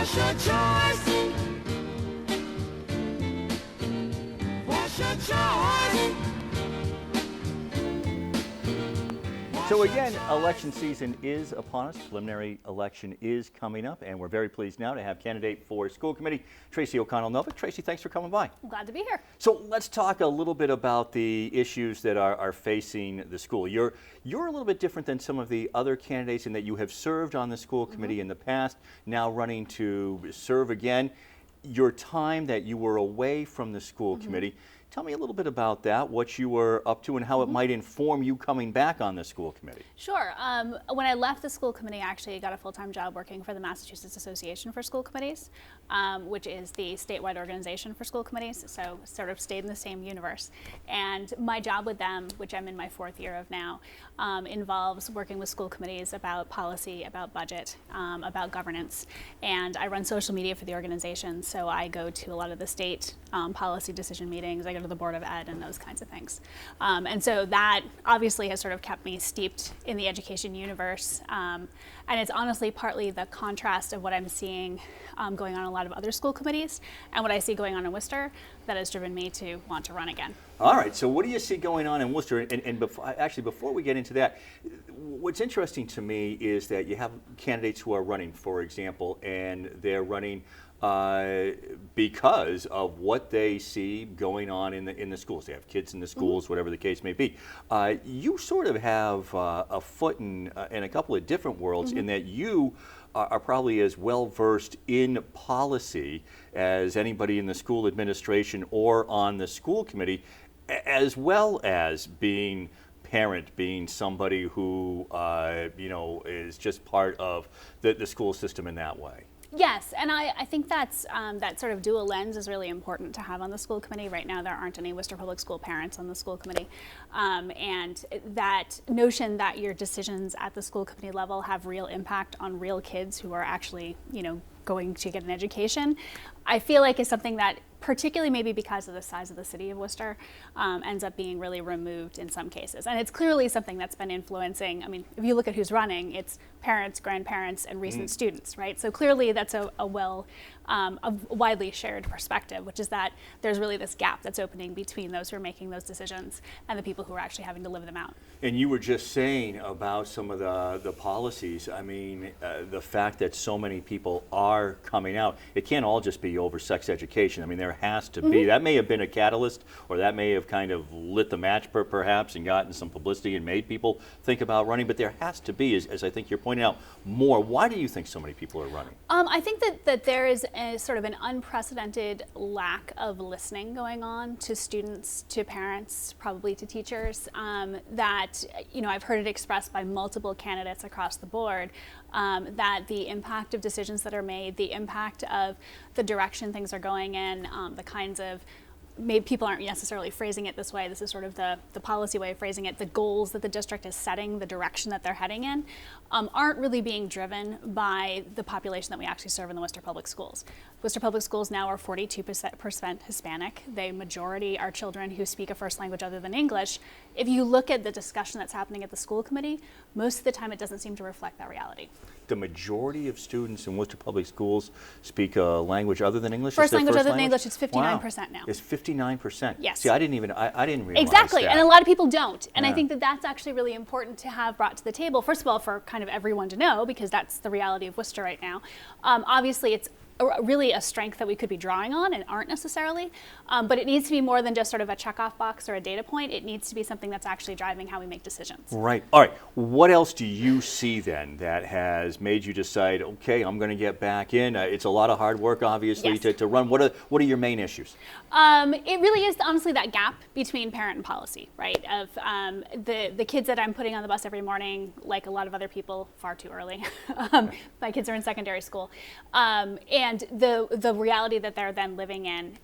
What's your choice? What's your choice? So again, election season is upon us. Preliminary election is coming up, and we're very pleased now to have candidate for school committee, Tracy Novick. Tracy, thanks for coming by. I'm glad to be here. So let's talk a little bit about the issues that are facing the school. You're a little bit different than some of the other candidates in that you have served on the school committee in the past, now running to serve again. Your time that you were away from the school committee, tell me a little bit about that, what you were up to and how it might inform you coming back on the school committee. Sure. When I left the school committee, I actually got a full-time job working for the Massachusetts Association for School Committees, which is the statewide organization for school committees, so sort of stayed in the same universe. And my job with them, which I'm in my 4th year of now, involves working with school committees about policy, about budget, about governance. And I run social media for the organization, so I go to a lot of the state policy decision meetings. I go to the Board of Ed and those kinds of things. And so that obviously has sort of kept me steeped in the education universe. And it's honestly partly the contrast of what I'm seeing going on in a lot of other school committees and what I see going on in Worcester that has driven me to want to run again. All right, so what do you see going on in Worcester? And before we get into that, what's interesting to me is that you have candidates who are running, for example, and they're running because of what they see going on in the schools. They have kids in the schools, whatever the case may be. You sort of have a foot in a couple of different worlds in that you are probably as well versed in policy as anybody in the school administration or on the school committee, as well as being parent, being somebody who is just part of the school system in that way. Yes, and I think that's that sort of dual lens is really important to have on the school committee. Right now there aren't any Worcester Public School parents on the school committee. And that notion that your decisions at the school committee level have real impact on real kids who are actually, going to get an education, I feel like is something that, particularly maybe because of the size of the city of Worcester, ends up being really removed in some cases. And it's clearly something that's been influencing, if you look at who's running, it's parents, grandparents, and recent students, right? So clearly that's a widely shared perspective, which is that there's really this gap that's opening between those who are making those decisions and the people who are actually having to live them out. And you were just saying about some of the policies. The fact that so many people are coming out, it can't all just be over sex education. There has to be. That may have been a catalyst, or that may have kind of lit the match perhaps and gotten some publicity and made people think about running, but there has to be, as I think you're pointing out, more. Why do you think so many people are running? I think that there is a sort of an unprecedented lack of listening going on to students, to parents, probably to teachers, that, I've heard it expressed by multiple candidates across the board, that the impact of decisions that are made, the impact of the direction things are going in, the kinds of, maybe people aren't necessarily phrasing it this way, this is sort of the policy way of phrasing it, the goals that the district is setting, the direction that they're heading in, aren't really being driven by the population that we actually serve in the Worcester Public Schools. Worcester Public Schools now are 42% Hispanic. The majority are children who speak a first language other than English. If you look at the discussion that's happening at the school committee, most of the time it doesn't seem to reflect that reality. The majority of students in Worcester Public Schools speak a language other than English? First language other than English, it's 59% now. It's 59%? Yes. See, I didn't realize exactly, that. And a lot of people don't. And I think that that's actually really important to have brought to the table. First of all, for kind of everyone to know, because that's the reality of Worcester right now. Obviously, it's really a strength that we could be drawing on and aren't necessarily, but it needs to be more than just sort of a checkoff box or a data point. It needs to be something that's actually driving how we make decisions. Right. All right. What else do you see then that has made you decide, okay, I'm going to get back in? It's a lot of hard work, obviously, to run. What are your main issues? It really is honestly that gap between parent and policy, right? Of the kids that I'm putting on the bus every morning, like a lot of other people, far too early. My kids are in secondary school. And the reality that they're then living in,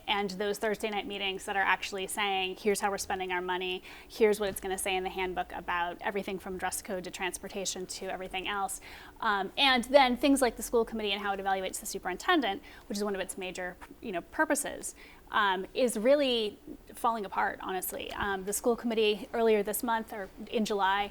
and those Thursday night meetings that are actually saying, here's how we're spending our money, here's what it's going to say in the handbook about everything from dress code to transportation to everything else. And then things like the school committee and how it evaluates the superintendent, which is one of its major purposes. is really falling apart, honestly. The school committee earlier this month, or in July,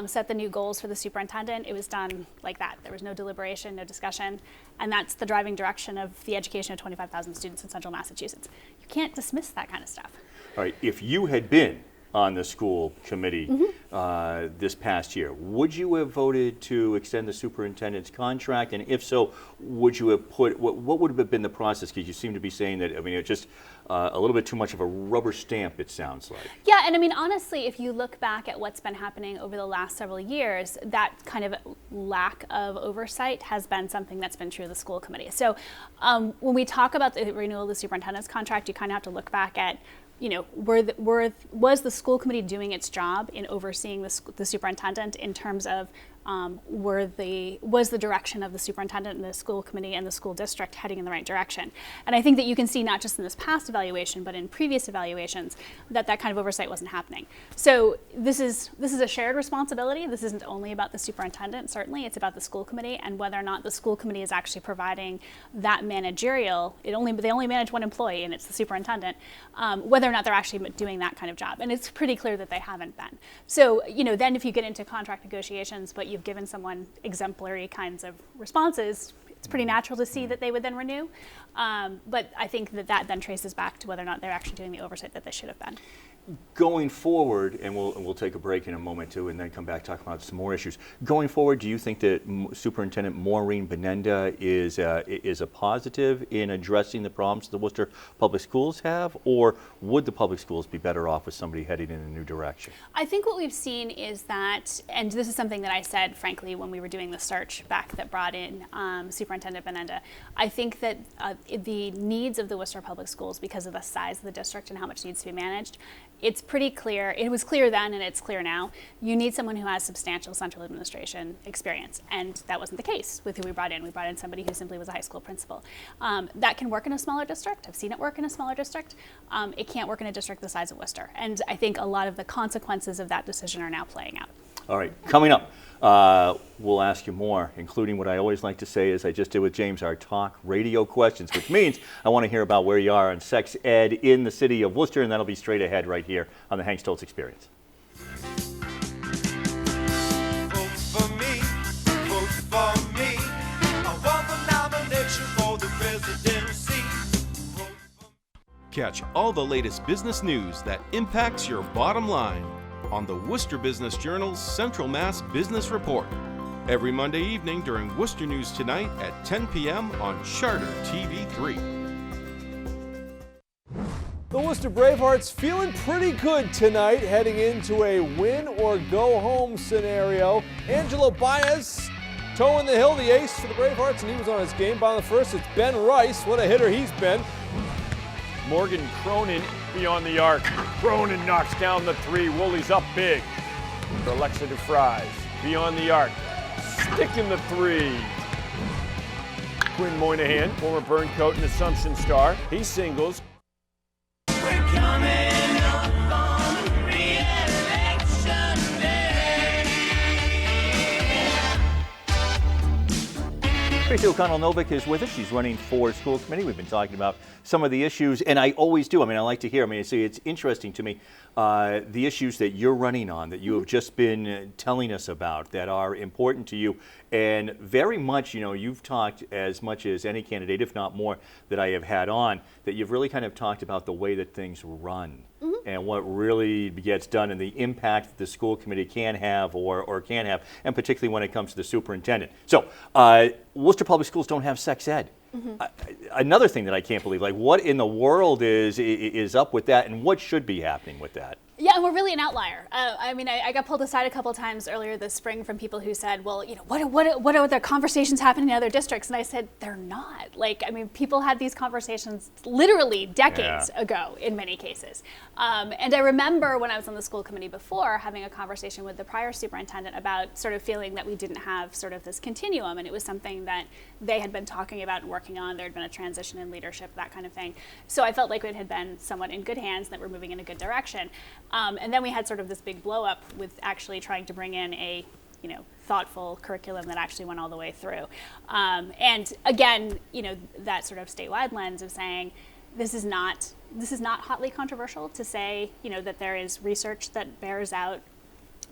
set the new goals for the superintendent. It was done like that. There was no deliberation, no discussion, and that's the driving direction of the education of 25,000 students in central Massachusetts. You can't dismiss that kind of stuff. All right, if you had been on the school committee this past year, would you have voted to extend the superintendent's contract? And if so, would you have what would have been the process? Because you seem to be saying that, I mean, it's just a little bit too much of a rubber stamp, it sounds like. Yeah, and I mean, honestly, if you look back at what's been happening over the last several years, that kind of lack of oversight has been something that's been true of the school committee. So when we talk about the renewal of the superintendent's contract, you kind of have to look back at, you know, was the school committee doing its job in overseeing the superintendent in terms of was the direction of the superintendent and the school committee and the school district heading in the right direction? And I think that you can see not just in this past evaluation, but in previous evaluations, that kind of oversight wasn't happening. So this is a shared responsibility. This isn't only about the superintendent, certainly. It's about the school committee and whether or not the school committee is actually providing that managerial. They only manage one employee, and it's the superintendent. Whether or not they're actually doing that kind of job, and it's pretty clear that they haven't been. So, you know, then if you get into contract negotiations, but you've given someone exemplary kinds of responses, it's pretty natural to see that they would then renew. But I think that then traces back to whether or not they're actually doing the oversight that they should have been. Going forward, and we'll take a break in a moment too, and then come back talk about some more issues. Going forward, do you think that Superintendent Maureen Benenda is a positive in addressing the problems the Worcester Public Schools have, or would the public schools be better off with somebody heading in a new direction? I think what we've seen is that, and this is something that I said, frankly, when we were doing the search back that brought in Superintendent Benenda, I think that the needs of the Worcester Public Schools, because of the size of the district and how much needs to be managed, it's pretty clear, it was clear then and it's clear now, you need someone who has substantial central administration experience. And that wasn't the case with who we brought in. We brought in somebody who simply was a high school principal. That can work in a smaller district. I've seen it work in a smaller district. It can't work in a district the size of Worcester. And I think a lot of the consequences of that decision are now playing out. All right, coming up, we'll ask you more, including what I always like to say, as I just did with James, our talk radio questions, which means I want to hear about where you are on sex ed in the city of Worcester, and that'll be straight ahead right here on the Hank Stolz Experience. Vote for me, vote for me. I want the nomination for the presidency. Catch all the latest business news that impacts your bottom line on the Worcester Business Journal's Central Mass Business Report, every Monday evening during Worcester News Tonight at 10 p.m. on Charter TV3. The Worcester Bravehearts feeling pretty good tonight, heading into a win or go home scenario. Angelo Baez toeing the hill, the ace for the Bravehearts, and he was on his game. Bottom of the first, it's Ben Rice. What a hitter he's been. Morgan Cronin beyond the arc. Cronin knocks down the three. Wooley's up big for Alexa DeFries. Beyond the arc. Sticking the three. Quinn Moynihan, former Burncoat and Assumption star. He singles. We're coming up on re-election day. Tracy O'Connell Novick is with us. She's running for school committee. We've been talking about some of the issues, and I always do. I mean, I like to hear. I mean, it's interesting to me, the issues that you're running on, that you have just been telling us about, that are important to you, and very much, you know, you've talked as much as any candidate, if not more, that I have had on, that you've really kind of talked about the way that things run. And what really gets done and the impact that the school committee can have or can't have, and particularly when it comes to the superintendent. So, Worcester Public Schools don't have sex ed. Another thing that I can't believe, like what in the world is up with that, and what should be happening with that? Yeah, and we're really an outlier. I mean, I got pulled aside a couple of times earlier this spring from people who said, well, you know, what are the conversations happening in other districts? And I said, they're not. Like, I mean, people had these conversations literally decades ago in many cases. And I remember when I was on the school committee before having a conversation with the prior superintendent about sort of feeling that we didn't have sort of this continuum, and it was something that they had been talking about and working on. There had been a transition in leadership, that kind of thing. So I felt like it had been somewhat in good hands, and that we're moving in a good direction. And then we had sort of this big blow up with actually trying to bring in a, you know, thoughtful curriculum that actually went all the way through. And again, you know, that sort of statewide lens of saying, this is not hotly controversial to say, that there is research that bears out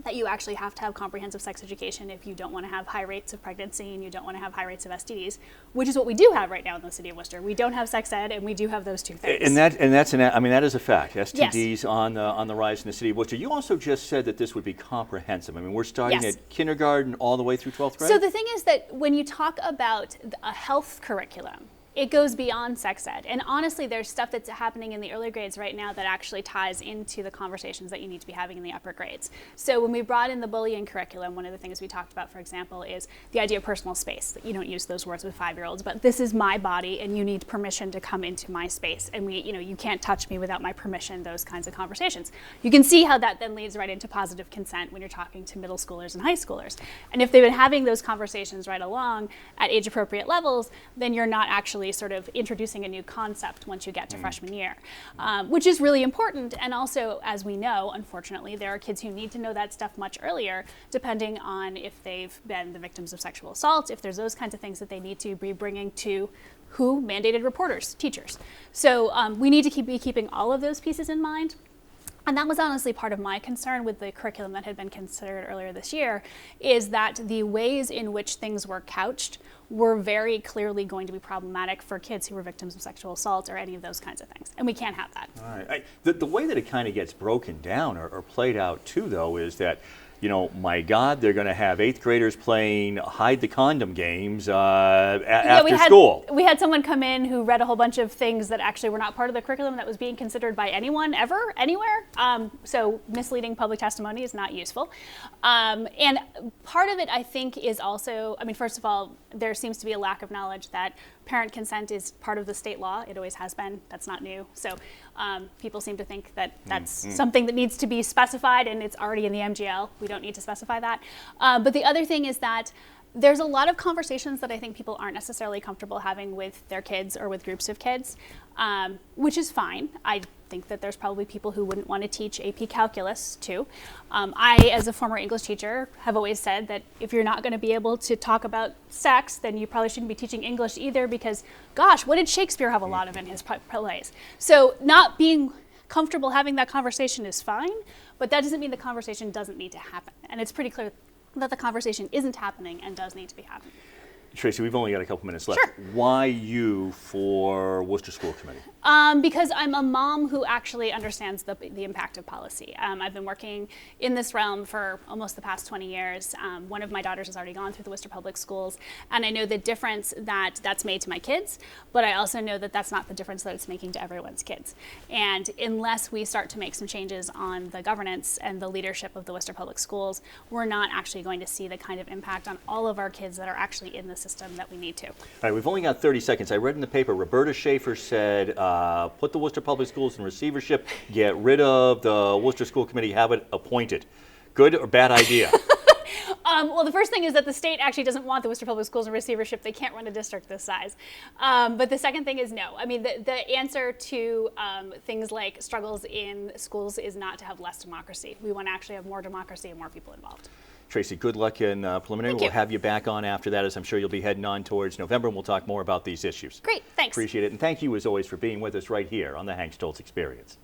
that you actually have to have comprehensive sex education if you don't want to have high rates of pregnancy and you don't want to have high rates of STDs, which is what we do have right now in the city of Worcester. We don't have sex ed, and we do have those two things. And that is a fact. STDs on the rise in the city of Worcester. You also just said that this would be comprehensive. I mean, we're starting at kindergarten all the way through 12th grade. So the thing is that when you talk about a health curriculum, it goes beyond sex ed. And honestly, there's stuff that's happening in the early grades right now that actually ties into the conversations that you need to be having in the upper grades. So when we brought in the bullying curriculum, one of the things we talked about, for example, is the idea of personal space. You don't use those words with 5-year-olds, but this is my body and you need permission to come into my space. And you can't touch me without my permission, those kinds of conversations. You can see how that then leads right into positive consent when you're talking to middle schoolers and high schoolers. And if they've been having those conversations right along at age appropriate levels, then you're not actually sort of introducing a new concept once you get to freshman year, which is really important. And also, as we know, unfortunately, there are kids who need to know that stuff much earlier, depending on if they've been the victims of sexual assault, if there's those kinds of things that they need to be bringing to who? Mandated reporters, teachers. So we need to be keeping all of those pieces in mind. And that was honestly part of my concern with the curriculum that had been considered earlier this year, is that the ways in which things were couched were very clearly going to be problematic for kids who were victims of sexual assault or any of those kinds of things. And we can't have that. All right. The way that it kind of gets broken down or played out too, though, is that, my God, they're going to have 8th graders playing hide the condom games after school. We had someone come in who read a whole bunch of things that actually were not part of the curriculum that was being considered by anyone ever, anywhere. So misleading public testimony is not useful. And part of it, I think, is also, first of all, there seems to be a lack of knowledge that parent consent is part of the state law. It always has been. That's not new. So people seem to think that that's something that needs to be specified, and it's already in the MGL. We don't need to specify that. But the other thing is that there's a lot of conversations that I think people aren't necessarily comfortable having with their kids or with groups of kids, which is fine. I think that there's probably people who wouldn't want to teach AP calculus too. I, as a former English teacher, have always said that if you're not going to be able to talk about sex, then you probably shouldn't be teaching English either, because, gosh, what did Shakespeare have a lot of in his plays? So not being comfortable having that conversation is fine, but that doesn't mean the conversation doesn't need to happen. And it's pretty clear that the conversation isn't happening and does need to be happening. Tracy, we've only got a couple minutes left. Sure. Why you for Worcester School Committee? Because I'm a mom who actually understands the impact of policy. I've been working in this realm for almost the past 20 years. One of my daughters has already gone through the Worcester Public Schools, and I know the difference that that's made to my kids, but I also know that that's not the difference that it's making to everyone's kids. And unless we start to make some changes on the governance and the leadership of the Worcester Public Schools, we're not actually going to see the kind of impact on all of our kids that are actually in the system that we need to. All right, we've only got 30 seconds. I read in the paper, Roberta Schaefer said, put the Worcester Public Schools in receivership, get rid of the Worcester School Committee, have it appointed. Good or bad idea? Well, the first thing is that the state actually doesn't want the Worcester Public Schools in receivership. They can't run a district this size. But the second thing is no. The answer to things like struggles in schools is not to have less democracy. We want to actually have more democracy and more people involved. Tracy, good luck in preliminary. We'll have you back on after that, as I'm sure you'll be heading on towards November, and we'll talk more about these issues. Great, thanks. Appreciate it, and thank you as always for being with us right here on the Hank Stolz Experience.